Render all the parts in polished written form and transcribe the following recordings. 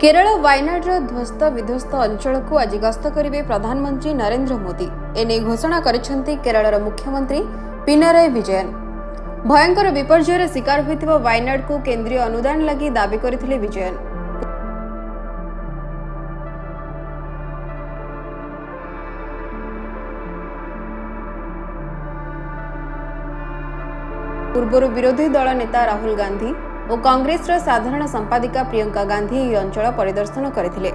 केरल वायनाडर ध्वस्त विध्वस्त अंचल को आज गस्त करेंगे प्रधानमंत्री नरेंद्र मोदी। एने घोषणा करिसेंती केरलर मुख्यमंत्री पिनाराई विजयन। भयंकर विपर्ययर शिकार होइतिबा वायनाड को केंद्रीय अनुदान लगी दाबी करथिले विजयन। पूर्व विरोधी दल नेता राहुल गांधी और कांग्रेस साधारण संपादिका प्रियंका गांधी यह अंचल परिदर्शन करथिले।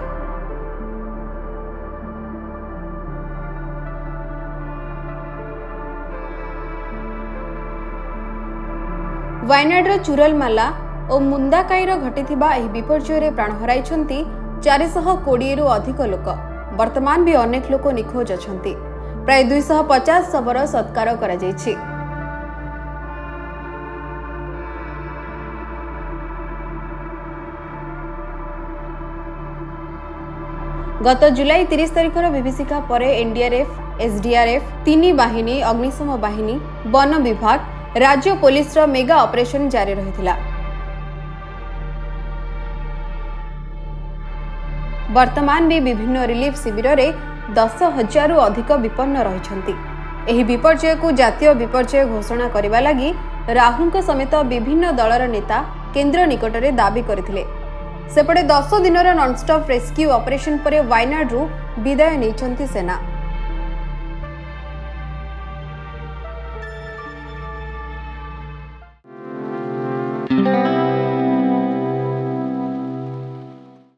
वायनाडर चुरलमाला और मुंदाकाईर घटिथिबा एही विपर्यୟରେ प्राण हराइछंती 420 रु अधिक लोक। वर्तमान भी अनेक लोक निखोज अछंती। प्राय 250 शवर सत्कार करा जायछि। गत जुलाई 30 तारिखर विभीषिका पर एनडीआरएफ, एसडीआरएफ, 3 बाहिनी, अग्निशम बाहिनी, वन विभाग, राज्य पुलिस मेगा ऑपरेशन जारी रहिथिला। वर्तमान भी विभिन्न रिलीफ शिविर रे 10,000 रु अधिक विपन्न रहिछंती। एही विपर्यय को जातीय विपर्यय घोषणा करबा लागि राहुल समेत विभिन्न दलर नेता केंद्र निकटरे दाबी करथिले। सेपटे 10 दिनर नॉनस्टॉप रेस्क्यू ऑपरेशन पर वायनाड विदाय नहीं सेना।